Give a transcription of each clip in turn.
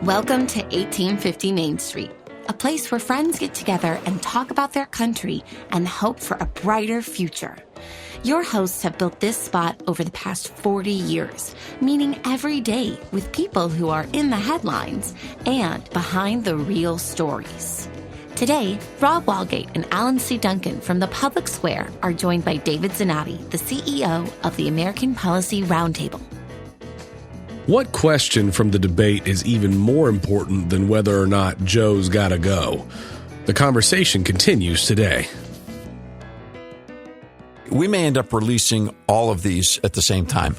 Welcome to 1850 Main Street, a place where friends get together and talk about their country and hope for a brighter future. Your hosts have built this spot over the past 40 years, meeting every day with people who are in the headlines and behind the real stories. Today, Rob Walgate and Alan C. Duncan from the Public Square are joined by David Zanotti, the CEO of the American Policy Roundtable. What question from the debate is even more important than whether or not Joe's gotta go? The conversation continues today. We may end up releasing all of these at the same time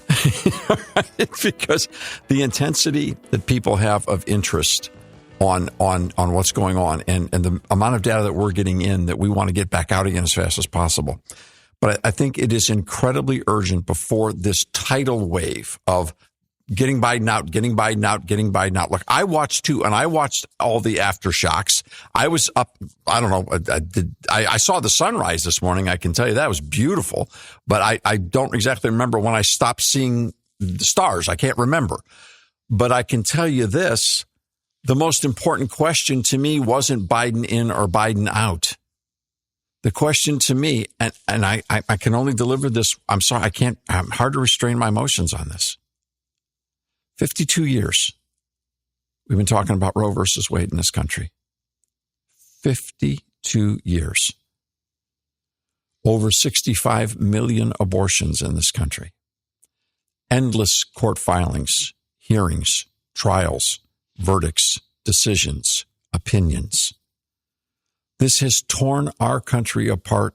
because the intensity that people have of interest on what's going on and the amount of data that we're getting in that we want to get back out again as fast as possible. But I think it is incredibly urgent before this tidal wave of getting Biden out. Look, I watched too, and I watched all the aftershocks. I was up, I don't know, I saw the sunrise this morning. I can tell you that was beautiful, but I don't exactly remember when I stopped seeing the stars. I can't remember. But I can tell you this, the most important question to me wasn't Biden in or Biden out. The question to me, and I can only deliver this, I'm sorry, I'm hard to restrain my emotions on this. 52 years we've been talking about Roe versus Wade in this country. 52 years. Over 65 million abortions in this country. Endless court filings, hearings, trials, verdicts, decisions, opinions. This has torn our country apart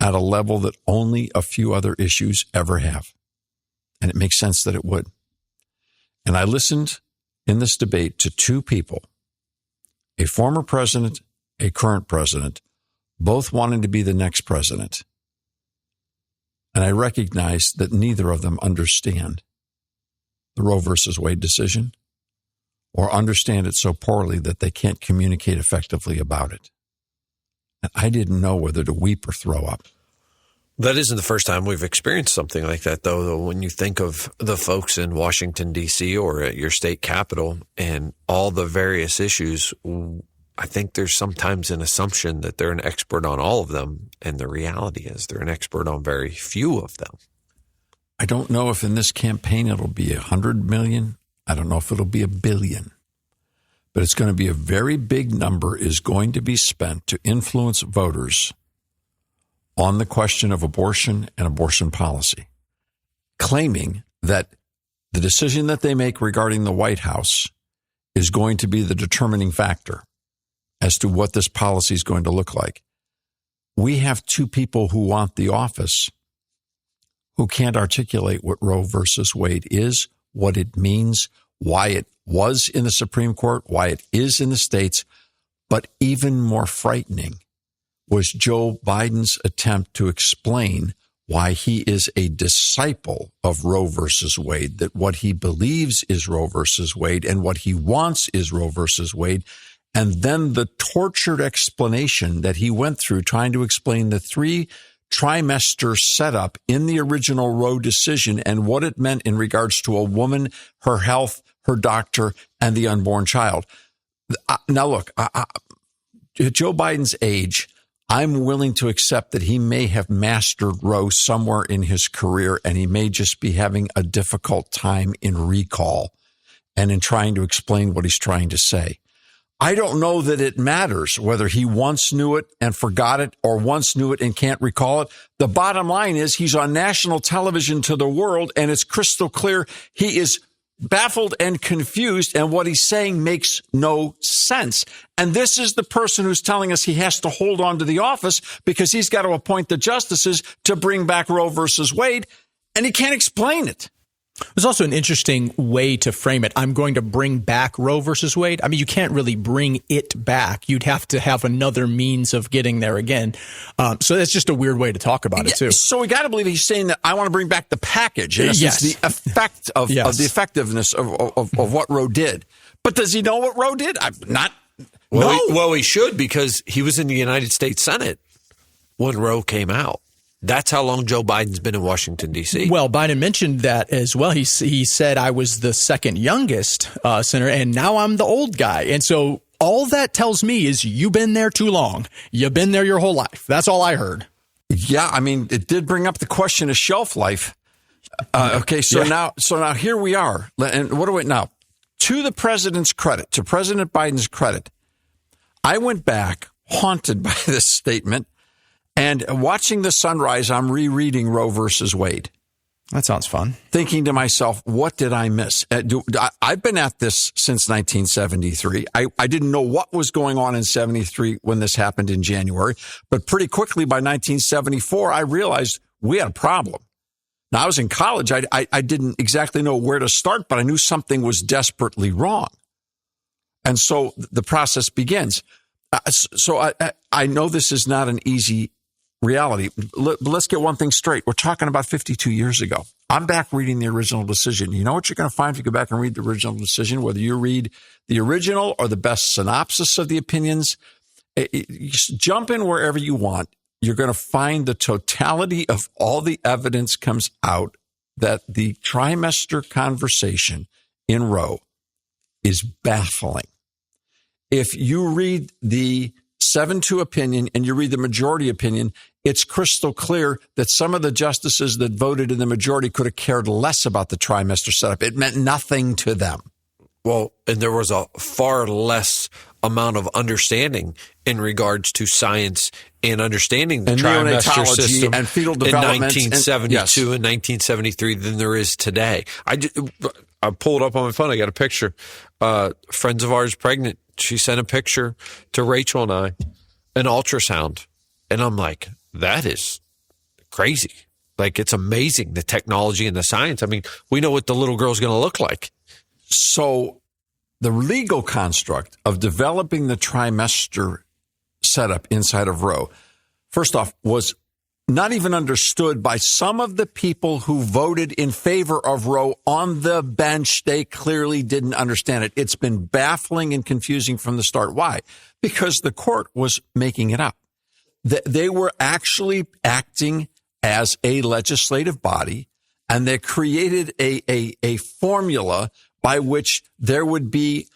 at a level that only a few other issues ever have. And it makes sense that it would. And I listened in this debate to two people, a former president, a current president, both wanting to be the next president. And I recognized that neither of them understand the Roe versus Wade decision or understand it so poorly that they can't communicate effectively about it. And I didn't know whether to weep or throw up. That isn't the first time we've experienced something like that, though. When you think of the folks in Washington, D.C. or at your state capitol and all the various issues, I think there's sometimes an assumption that they're an expert on all of them. And the reality is they're an expert on very few of them. I don't know if in this campaign it'll be 100 million. I don't know if it'll be 1 billion. But it's going to be a very big number is going to be spent to influence voters on the question of abortion and abortion policy, claiming that the decision that they make regarding the White House is going to be the determining factor as to what this policy is going to look like. We have two people who want the office who can't articulate what Roe versus Wade is, what it means, why it was in the Supreme Court, why it is in the states, but even more frightening was Joe Biden's attempt to explain why he is a disciple of Roe versus Wade, that what he believes is Roe versus Wade and what he wants is Roe versus Wade. And then the tortured explanation that he went through trying to explain the 3-trimester setup in the original Roe decision and what it meant in regards to a woman, her health, her doctor, and the unborn child. Now, look, at Joe Biden's age, I'm willing to accept that he may have mastered Roe somewhere in his career, and he may just be having a difficult time in recall and in trying to explain what he's trying to say. I don't know that it matters whether he once knew it and forgot it or once knew it and can't recall it. The bottom line is he's on national television to the world, and it's crystal clear he is baffled and confused, and what he's saying makes no sense. And this is the person who's telling us he has to hold on to the office because he's got to appoint the justices to bring back Roe versus Wade, and he can't explain it. There's also an interesting way to frame it. I'm going to bring back Roe versus Wade. I mean, you can't really bring it back. You'd have to have another means of getting there again. So that's just a weird way to talk about it, too. So we got to believe he's saying that I want to bring back the package. And yes. The effect of the effectiveness of what Roe did. But does he know what Roe did? Well, he should, because he was in the United States Senate when Roe came out. That's how long Joe Biden's been in Washington, D.C. Well, Biden mentioned that as well. He said I was the second youngest senator, and now I'm the old guy. And so all that tells me is you've been there too long. You've been there your whole life. That's all I heard. Yeah, I mean, it did bring up the question of shelf life. Okay, so now here we are. And what do we now? To the president's credit, to President Biden's credit, I went back haunted by this statement, and watching the sunrise, I'm rereading Roe versus Wade. That sounds fun. Thinking to myself, what did I miss? I've been at this since 1973. I didn't know what was going on in 73 when this happened in January, but pretty quickly by 1974, I realized we had a problem. Now, I was in college. I didn't exactly know where to start, but I knew something was desperately wrong. And so the process begins. So I know this is not an easy reality. Let's get one thing straight. We're talking about 52 years ago. I'm back reading the original decision. You know what you're going to find if you go back and read the original decision, whether you read the original or the best synopsis of the opinions, you jump in wherever you want. You're going to find the totality of all the evidence comes out that the trimester conversation in Roe is baffling. If you read the 7-2 opinion and you read the majority opinion, it's crystal clear that some of the justices that voted in the majority could have cared less about the trimester setup. It meant nothing to them. Well, and there was a far less amount of understanding in regards to science and understanding the trimester system and fetal development in 1972 and 1973 than there is today. I pulled up on my phone. I got a picture. Friends of ours pregnant. She sent a picture to Rachel and I, an ultrasound. And I'm like, that is crazy. Like, it's amazing, the technology and the science. I mean, we know what the little girl's going to look like. So the legal construct of developing the trimester setup inside of Roe, first off, was not even understood by some of the people who voted in favor of Roe on the bench. They clearly didn't understand it. It's been baffling and confusing from the start. Why? Because the court was making it up. They were actually acting as a legislative body, and they created a formula by which there would be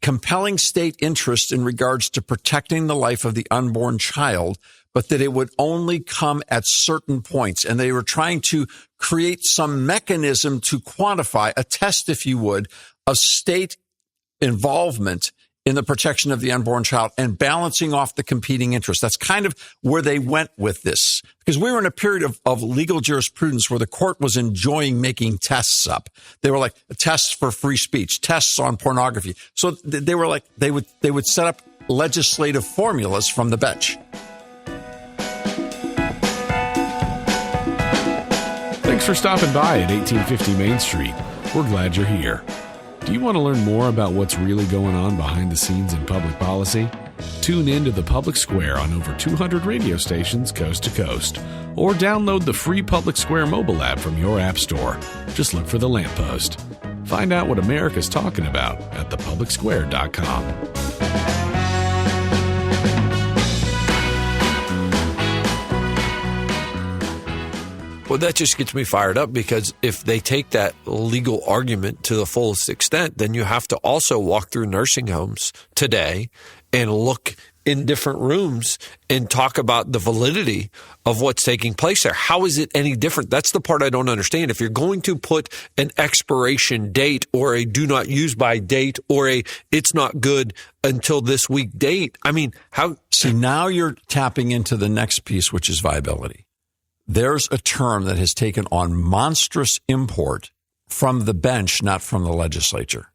compelling state interest in regards to protecting the life of the unborn child, but that it would only come at certain points. And they were trying to create some mechanism to quantify, a test, if you would, of state involvement in the protection of the unborn child and balancing off the competing interests. That's kind of where they went with this, because we were in a period of legal jurisprudence where the court was enjoying making tests up. They were like tests for free speech, tests on pornography. So they were like, they would set up legislative formulas from the bench. Thanks for stopping by at 1850 Main Street. We're glad you're here. Do you want to learn more about what's really going on behind the scenes in public policy? Tune in to the Public Square on over 200 radio stations coast to coast. Or download the free Public Square mobile app from your app store. Just look for The Lamppost. Find out what America's talking about at thepublicsquare.com. Well, that just gets me fired up, because if they take that legal argument to the fullest extent, then you have to also walk through nursing homes today and look in different rooms and talk about the validity of what's taking place there. How is it any different? That's the part I don't understand. If you're going to put an expiration date or a do not use by date or a it's not good until this week date, I mean, how? See, now you're tapping into the next piece, which is viability. There's a term that has taken on monstrous import from the bench, not from the legislature.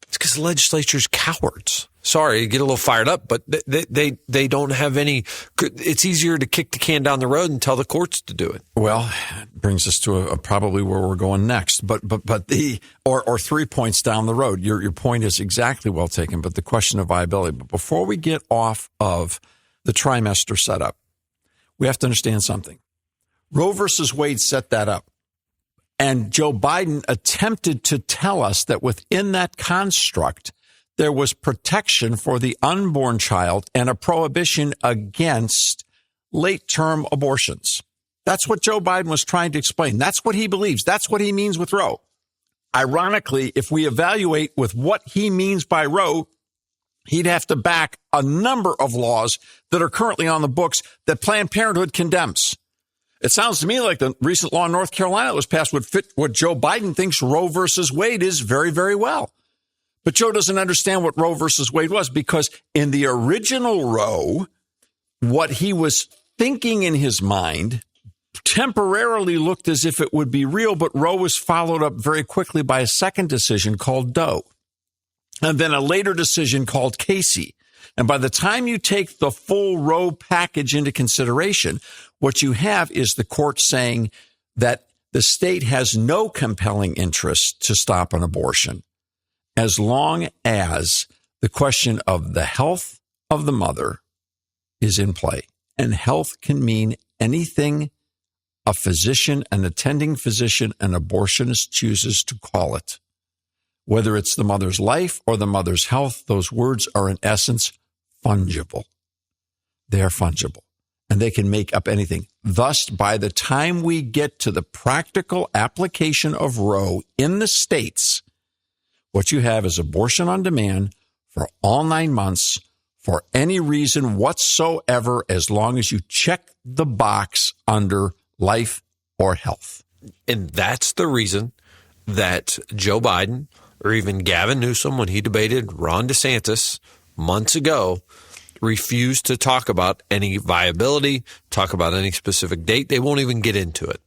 It's because the legislature's cowards. Sorry, get a little fired up, but they don't have any. It's easier to kick the can down the road and tell the courts to do it. Well, it brings us to probably where we're going next. But 3 points down the road, your point is exactly well taken. But the question of viability. But before we get off of the trimester setup, we have to understand something. Roe versus Wade set that up. And Joe Biden attempted to tell us that within that construct, there was protection for the unborn child and a prohibition against late-term abortions. That's what Joe Biden was trying to explain. That's what he believes. That's what he means with Roe. Ironically, if we evaluate with what he means by Roe, he'd have to back a number of laws that are currently on the books that Planned Parenthood condemns. It sounds to me like the recent law in North Carolina that was passed would fit what Joe Biden thinks Roe versus Wade is very, very well. But Joe doesn't understand what Roe versus Wade was, because in the original Roe, what he was thinking in his mind temporarily looked as if it would be real, but Roe was followed up very quickly by a second decision called Doe, and then a later decision called Casey. And by the time you take the full Roe package into consideration, what you have is the court saying that the state has no compelling interest to stop an abortion as long as the question of the health of the mother is in play. And health can mean anything a physician, an attending physician, an abortionist chooses to call it. Whether it's the mother's life or the mother's health, those words are in essence fungible. They are fungible, and they can make up anything. Thus, by the time we get to the practical application of Roe in the states, what you have is abortion on demand for all 9 months for any reason whatsoever, as long as you check the box under life or health. And that's the reason that Joe Biden, or even Gavin Newsom, when he debated Ron DeSantis months ago, refused to talk about any viability, talk about any specific date. They won't even get into it.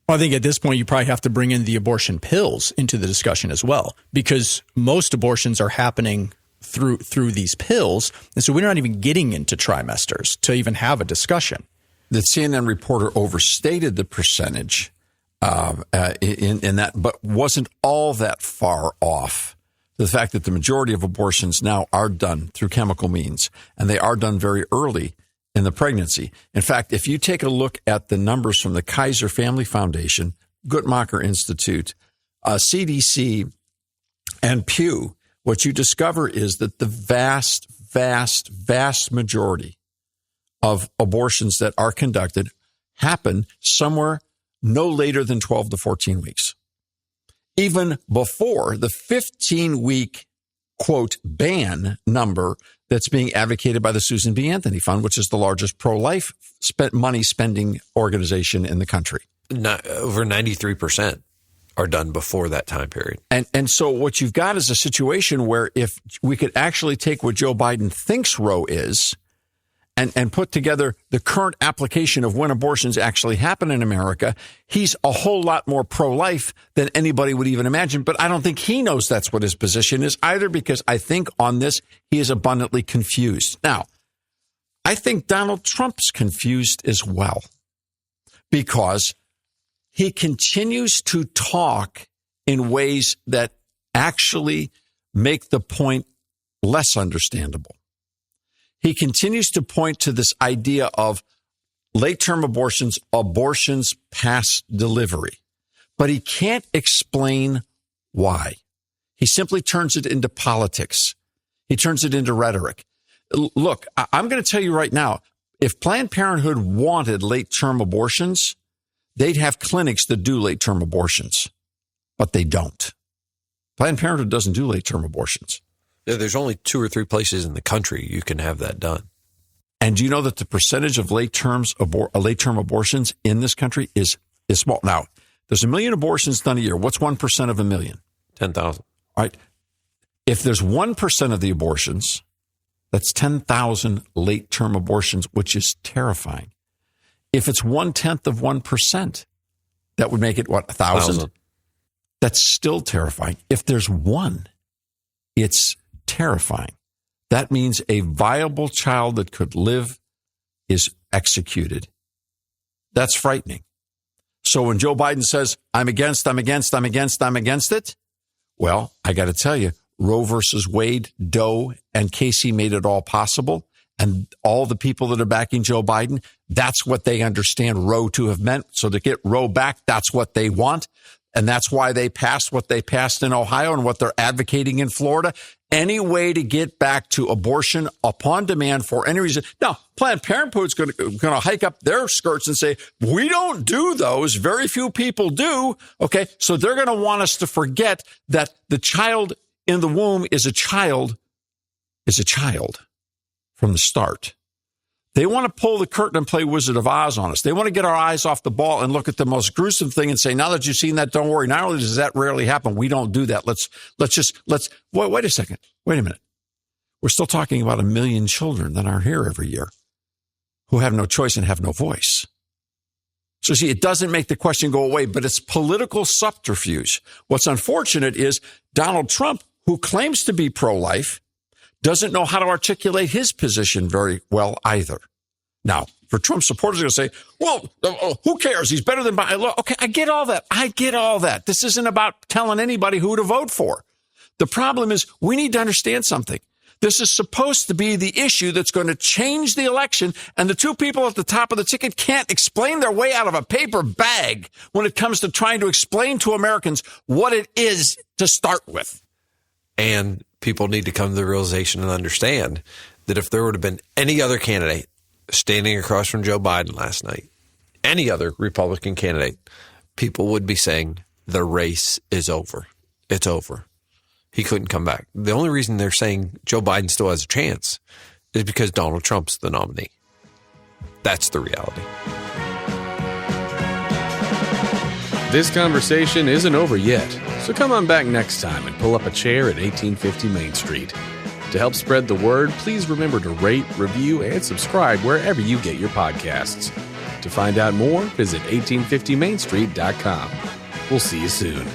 Well, I think at this point, you probably have to bring in the abortion pills into the discussion as well, because most abortions are happening through these pills. And so we're not even getting into trimesters to even have a discussion. The CNN reporter overstated the percentage in that, but wasn't all that far off. The fact that the majority of abortions now are done through chemical means, and they are done very early in the pregnancy. In fact, if you take a look at the numbers from the Kaiser Family Foundation, Guttmacher Institute, CDC, and Pew, what you discover is that the vast, vast, vast majority of abortions that are conducted happen somewhere no later than 12 to 14 weeks. Even before the 15-week, quote, ban number that's being advocated by the Susan B. Anthony Fund, which is the largest pro-life money spending organization in the country. Over 93% are done before that time period. And so what you've got is a situation where if we could actually take what Joe Biden thinks Roe is and put together the current application of when abortions actually happen in America, he's a whole lot more pro-life than anybody would even imagine. But I don't think he knows that's what his position is either, because I think on this, he is abundantly confused. Now, I think Donald Trump's confused as well, because he continues to talk in ways that actually make the point less understandable. He continues to point to this idea of late-term abortions past delivery, but he can't explain why. He simply turns it into politics. He turns it into rhetoric. Look, I'm going to tell you right now, if Planned Parenthood wanted late-term abortions, they'd have clinics that do late-term abortions, but they don't. Planned Parenthood doesn't do late-term abortions. There's only 2 or 3 places in the country you can have that done. And do you know that the percentage of late-term abortions in this country is small? Now, there's 1 million abortions done a year. What's 1% of 1 million? 10,000. All right. If there's 1% of the abortions, that's 10,000 late-term abortions, which is terrifying. If it's 1/10 of 1%, that would make it, what, 1,000? That's still terrifying. If there's 1, it's terrifying. That means a viable child that could live is executed. That's frightening. So when Joe Biden says, I'm against it, well, I got to tell you, Roe versus Wade, Doe, and Casey made it all possible. And all the people that are backing Joe Biden, that's what they understand Roe to have meant. So to get Roe back, that's what they want. And that's why they passed what they passed in Ohio and what they're advocating in Florida. any way to get back to abortion upon demand for any reason. Now, Planned Parenthood's going to hike up their skirts and say, we don't do those. Very few people do. Okay, so they're going to want us to forget that the child in the womb is a child from the start. They want to pull the curtain and play Wizard of Oz on us. They want to get our eyes off the ball and look at the most gruesome thing and say, now that you've seen that, don't worry. Not only does that rarely happen, we don't do that. Let's wait a second. Wait a minute. We're still talking about 1 million children that aren't here every year who have no choice and have no voice. So see, it doesn't make the question go away, but it's political subterfuge. What's unfortunate is Donald Trump, who claims to be pro-life, doesn't know how to articulate his position very well either. Now, for Trump supporters, are going to say, well, who cares? He's better than Biden. Okay, I get all that. This isn't about telling anybody who to vote for. The problem is we need to understand something. This is supposed to be the issue that's going to change the election, and the two people at the top of the ticket can't explain their way out of a paper bag when it comes to trying to explain to Americans what it is to start with. And people need to come to the realization and understand that if there would have been any other candidate standing across from Joe Biden last night, any other Republican candidate, people would be saying the race is over. It's over. He couldn't come back. The only reason they're saying Joe Biden still has a chance is because Donald Trump's the nominee. That's the reality. This conversation isn't over yet, so come on back next time and pull up a chair at 1850 Main Street. To help spread the word, please remember to rate, review, and subscribe wherever you get your podcasts. To find out more, visit 1850mainstreet.com. We'll see you soon.